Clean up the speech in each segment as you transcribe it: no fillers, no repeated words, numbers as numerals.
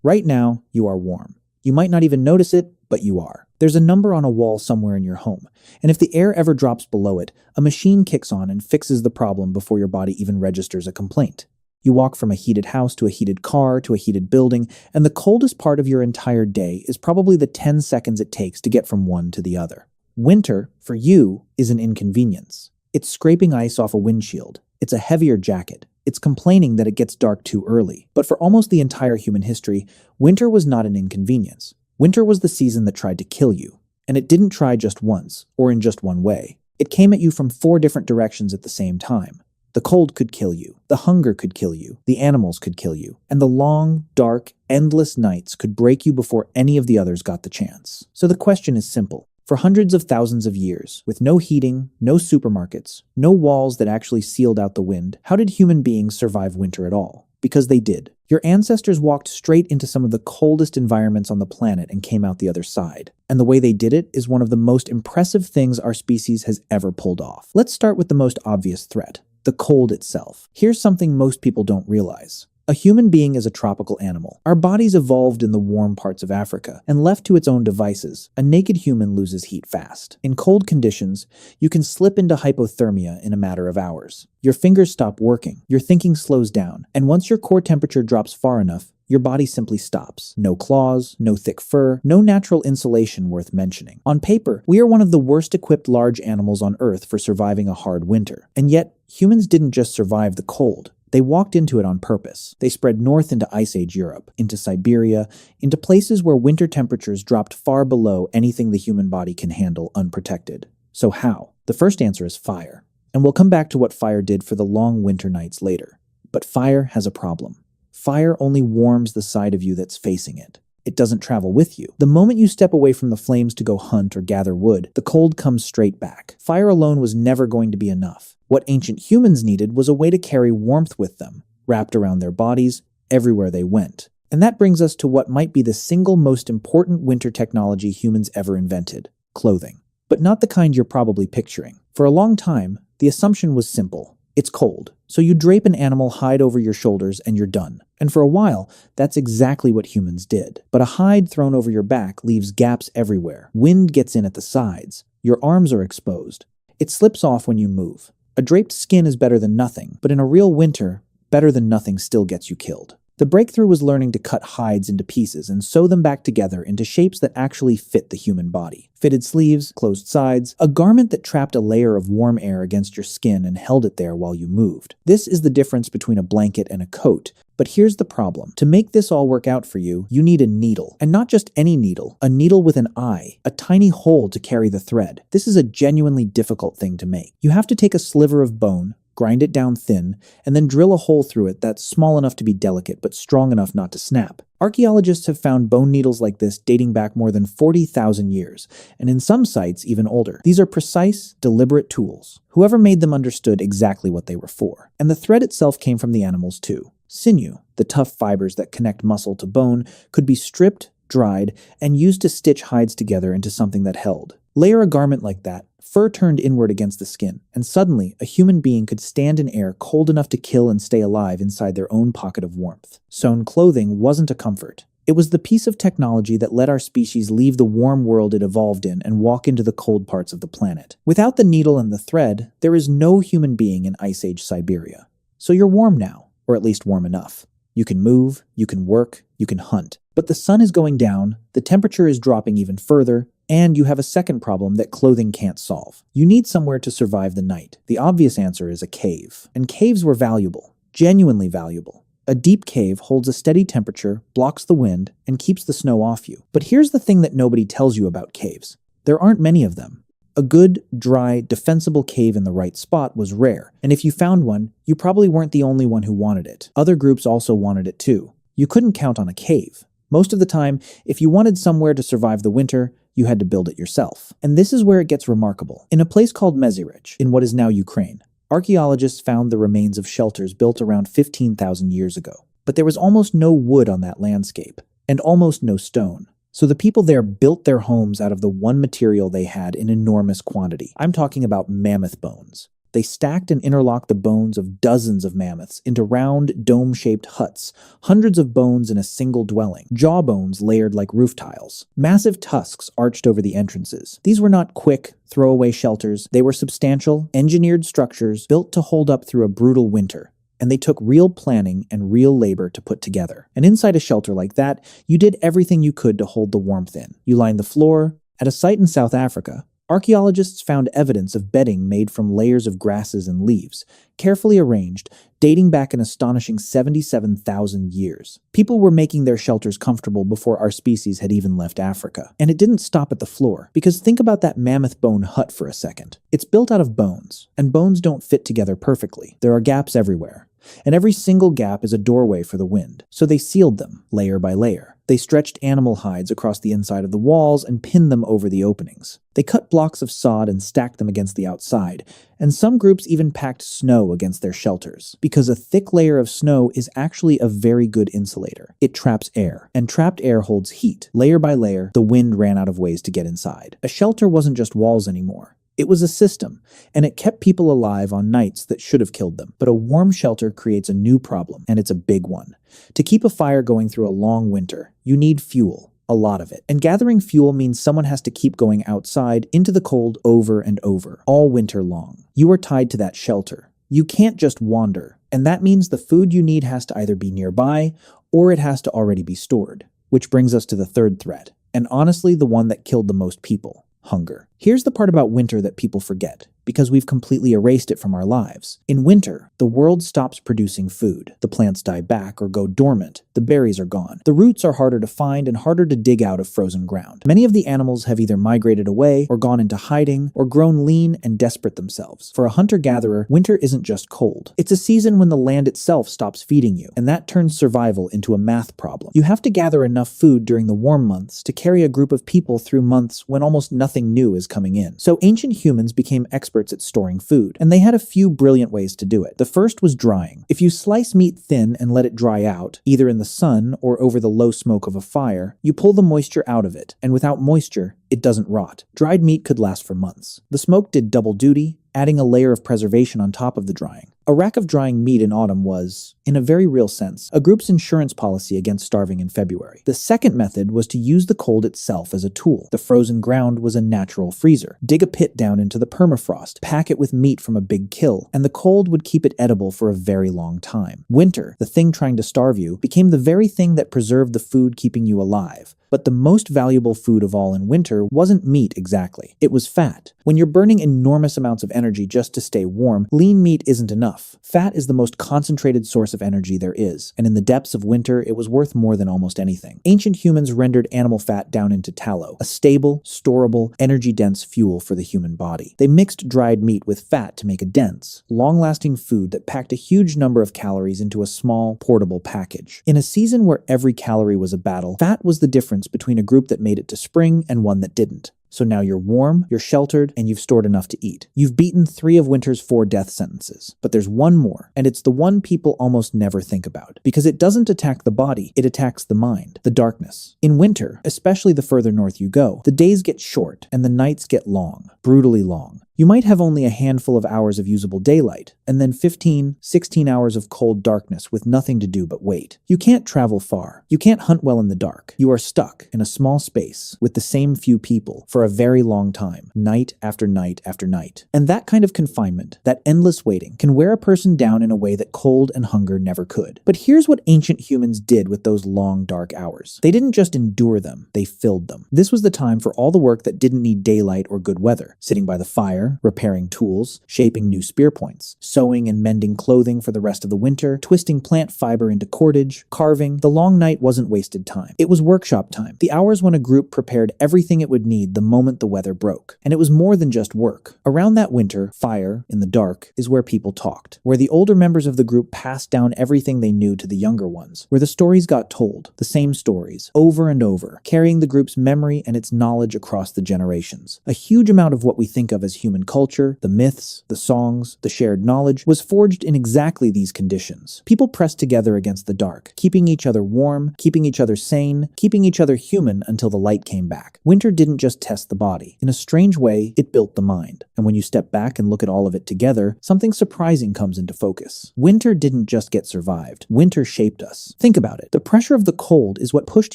Right now, you are warm. You might not even notice it, but you are. There's a number on a wall somewhere in your home, and if the air ever drops below it, a machine kicks on and fixes the problem before your body even registers a complaint. You walk from a heated house to a heated car to a heated building, and the coldest part of your entire day is probably the 10 seconds it takes to get from one to the other. Winter, for you, is an inconvenience. It's scraping ice off a windshield. It's a heavier jacket. It's complaining that it gets dark too early. But for almost the entire human history, winter was not an inconvenience. Winter was the season that tried to kill you. And it didn't try just once, or in just one way. It came at you from 4 different directions at the same time. The cold could kill you, the hunger could kill you, the animals could kill you, and the long, dark, endless nights could break you before any of the others got the chance. So the question is simple. For hundreds of thousands of years, with no heating, no supermarkets, no walls that actually sealed out the wind, how did human beings survive winter at all? Because they did. Your ancestors walked straight into some of the coldest environments on the planet and came out the other side. And the way they did it is one of the most impressive things our species has ever pulled off. Let's start with the most obvious threat. The cold itself. Here's something most people don't realize. A human being is a tropical animal. Our bodies evolved in the warm parts of Africa, and left to its own devices, a naked human loses heat fast. In cold conditions, you can slip into hypothermia in a matter of hours. Your fingers stop working, your thinking slows down, and once your core temperature drops far enough, your body simply stops. No claws, no thick fur, no natural insulation worth mentioning. On paper, we are one of the worst equipped large animals on Earth for surviving a hard winter. And yet, humans didn't just survive the cold. They walked into it on purpose. They spread north into Ice Age Europe, into Siberia, into places where winter temperatures dropped far below anything the human body can handle unprotected. So how? The first answer is fire. And we'll come back to what fire did for the long winter nights later. But fire has a problem. Fire only warms the side of you that's facing it. It doesn't travel with you. The moment you step away from the flames to go hunt or gather wood, the cold comes straight back. Fire alone was never going to be enough. What ancient humans needed was a way to carry warmth with them, wrapped around their bodies, everywhere they went. And that brings us to what might be the single most important winter technology humans ever invented: clothing. But not the kind you're probably picturing. For a long time, the assumption was simple. It's cold, so you drape an animal hide over your shoulders and you're done. And for a while, that's exactly what humans did. But a hide thrown over your back leaves gaps everywhere. Wind gets in at the sides. Your arms are exposed. It slips off when you move. A draped skin is better than nothing, but in a real winter, better than nothing still gets you killed. The breakthrough was learning to cut hides into pieces and sew them back together into shapes that actually fit the human body. Fitted sleeves, closed sides, a garment that trapped a layer of warm air against your skin and held it there while you moved. This is the difference between a blanket and a coat. But here's the problem. To make this all work out for you, you need a needle. And not just any needle, a needle with an eye, a tiny hole to carry the thread. This is a genuinely difficult thing to make. You have to take a sliver of bone, grind it down thin, and then drill a hole through it that's small enough to be delicate but strong enough not to snap. Archaeologists have found bone needles like this dating back more than 40,000 years, and in some sites even older. These are precise, deliberate tools. Whoever made them understood exactly what they were for. And the thread itself came from the animals too. Sinew, the tough fibers that connect muscle to bone, could be stripped, dried, and used to stitch hides together into something that held. Layer a garment like that, fur turned inward against the skin, and suddenly a human being could stand in air cold enough to kill and stay alive inside their own pocket of warmth. Sewn clothing wasn't a comfort. It was the piece of technology that let our species leave the warm world it evolved in and walk into the cold parts of the planet. Without the needle and the thread, there is no human being in Ice Age Siberia. So you're warm now, or at least warm enough. You can move, you can work, you can hunt. But the sun is going down, the temperature is dropping even further, and you have a second problem that clothing can't solve. You need somewhere to survive the night. The obvious answer is a cave. And caves were valuable, genuinely valuable. A deep cave holds a steady temperature, blocks the wind, and keeps the snow off you. But here's the thing that nobody tells you about caves. There aren't many of them. A good, dry, defensible cave in the right spot was rare, and if you found one, you probably weren't the only one who wanted it. Other groups also wanted it too. You couldn't count on a cave. Most of the time, if you wanted somewhere to survive the winter, you had to build it yourself. And this is where it gets remarkable. In a place called Mezirich, in what is now Ukraine, archaeologists found the remains of shelters built around 15,000 years ago. But there was almost no wood on that landscape, and almost no stone. So the people there built their homes out of the one material they had in enormous quantity. I'm talking about mammoth bones. They stacked and interlocked the bones of dozens of mammoths into round, dome-shaped huts, hundreds of bones in a single dwelling, jawbones layered like roof tiles. Massive tusks arched over the entrances. These were not quick, throwaway shelters. They were substantial, engineered structures built to hold up through a brutal winter. And they took real planning and real labor to put together. And inside a shelter like that, you did everything you could to hold the warmth in. You lined the floor. At a site in South Africa, archaeologists found evidence of bedding made from layers of grasses and leaves, carefully arranged, dating back an astonishing 77,000 years. People were making their shelters comfortable before our species had even left Africa. And it didn't stop at the floor, because think about that mammoth bone hut for a second. It's built out of bones, and bones don't fit together perfectly. There are gaps everywhere. And every single gap is a doorway for the wind. So they sealed them, layer by layer. They stretched animal hides across the inside of the walls and pinned them over the openings. They cut blocks of sod and stacked them against the outside, and some groups even packed snow against their shelters, because a thick layer of snow is actually a very good insulator. It traps air, and trapped air holds heat. Layer by layer, the wind ran out of ways to get inside. A shelter wasn't just walls anymore. It was a system, and it kept people alive on nights that should have killed them. But a warm shelter creates a new problem, and it's a big one. To keep a fire going through a long winter, you need fuel. A lot of it. And gathering fuel means someone has to keep going outside into the cold over and over, all winter long. You are tied to that shelter. You can't just wander, and that means the food you need has to either be nearby or it has to already be stored. Which brings us to the third threat, and honestly the one that killed the most people: hunger. Here's the part about winter that people forget, because we've completely erased it from our lives. In winter, the world stops producing food. The plants die back or go dormant. The berries are gone. The roots are harder to find and harder to dig out of frozen ground. Many of the animals have either migrated away or gone into hiding or grown lean and desperate themselves. For a hunter-gatherer, winter isn't just cold. It's a season when the land itself stops feeding you, and that turns survival into a math problem. You have to gather enough food during the warm months to carry a group of people through months when almost nothing new is coming in. So ancient humans became experts at storing food, and they had a few brilliant ways to do it. The first was drying. If you slice meat thin and let it dry out, either in the sun or over the low smoke of a fire, you pull the moisture out of it, and without moisture, it doesn't rot. Dried meat could last for months. The smoke did double duty, adding a layer of preservation on top of the drying. A rack of drying meat in autumn was, in a very real sense, a group's insurance policy against starving in February. The second method was to use the cold itself as a tool. The frozen ground was a natural freezer. Dig a pit down into the permafrost, pack it with meat from a big kill, and the cold would keep it edible for a very long time. Winter, the thing trying to starve you, became the very thing that preserved the food keeping you alive. But the most valuable food of all in winter wasn't meat exactly. It was fat. When you're burning enormous amounts of energy just to stay warm, lean meat isn't enough. Fat is the most concentrated source of energy there is, and in the depths of winter, it was worth more than almost anything. Ancient humans rendered animal fat down into tallow, a stable, storable, energy-dense fuel for the human body. They mixed dried meat with fat to make a dense, long-lasting food that packed a huge number of calories into a small, portable package. In a season where every calorie was a battle, fat was the difference between a group that made it to spring and one that didn't. So now you're warm, you're sheltered, and you've stored enough to eat. You've beaten 3 of winter's 4 death sentences. But there's one more, and it's the one people almost never think about. Because it doesn't attack the body, it attacks the mind, the darkness. In winter, especially the further north you go, the days get short, and the nights get long, brutally long. You might have only a handful of hours of usable daylight, and then 15, 16 hours of cold darkness with nothing to do but wait. You can't travel far. You can't hunt well in the dark. You are stuck in a small space with the same few people for a very long time, night after night after night. And that kind of confinement, that endless waiting, can wear a person down in a way that cold and hunger never could. But here's what ancient humans did with those long, dark hours. They didn't just endure them, they filled them. This was the time for all the work that didn't need daylight or good weather. Sitting by the fire, repairing tools, shaping new spear points, sewing and mending clothing for the rest of the winter, twisting plant fiber into cordage, carving. The long night wasn't wasted time. It was workshop time, the hours when a group prepared everything it would need the moment the weather broke. And it was more than just work. Around that winter, fire, in the dark, is where people talked, where the older members of the group passed down everything they knew to the younger ones, where the stories got told, the same stories, over and over, carrying the group's memory and its knowledge across the generations. A huge amount of what we think of as human human culture, the myths, the songs, the shared knowledge, was forged in exactly these conditions. People pressed together against the dark, keeping each other warm, keeping each other sane, keeping each other human until the light came back. Winter didn't just test the body. In a strange way, it built the mind. And when you step back and look at all of it together, something surprising comes into focus. Winter didn't just get survived. Winter shaped us. Think about it. The pressure of the cold is what pushed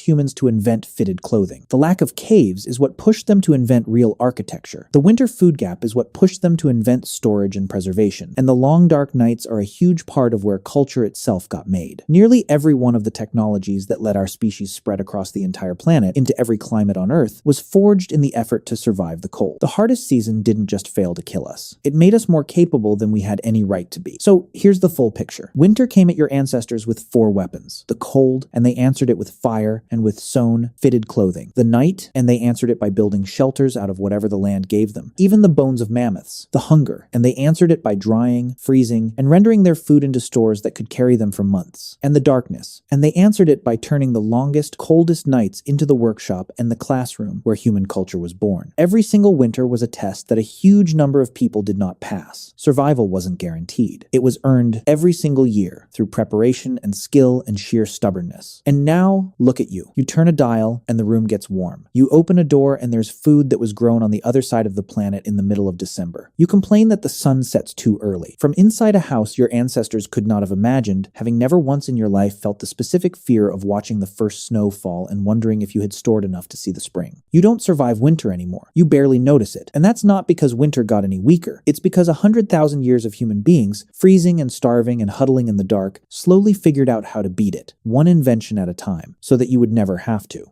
humans to invent fitted clothing. The lack of caves is what pushed them to invent real architecture. The winter food gap is what pushed them to invent storage and preservation. And the long dark nights are a huge part of where culture itself got made. Nearly every one of the technologies that let our species spread across the entire planet into every climate on Earth was forged in the effort to survive the cold. The hardest season didn't just fail to kill us. It made us more capable than we had any right to be. So here's the full picture. Winter came at your ancestors with 4 weapons. The cold, and they answered it with fire and with sewn, fitted clothing. The night, and they answered it by building shelters out of whatever the land gave them. Even the bones of mammoths. The hunger, and they answered it by drying, freezing, and rendering their food into stores that could carry them for months. And the darkness, and they answered it by turning the longest, coldest nights into the workshop and the classroom where human culture was born. Every single winter was a test that a huge number of people did not pass. Survival wasn't guaranteed. It was earned every single year through preparation and skill and sheer stubbornness. And now, look at you. You turn a dial and the room gets warm. You open a door and there's food that was grown on the other side of the planet in the middle of December. You complain that the sun sets too early. From inside a house your ancestors could not have imagined, having never once in your life felt the specific fear of watching the first snow fall and wondering if you had stored enough to see the spring. You don't survive winter anymore. You barely notice it. And that's not because winter got any weaker. It's because 100,000 years of human beings, freezing and starving and huddling in the dark, slowly figured out how to beat it, one invention at a time, so that you would never have to.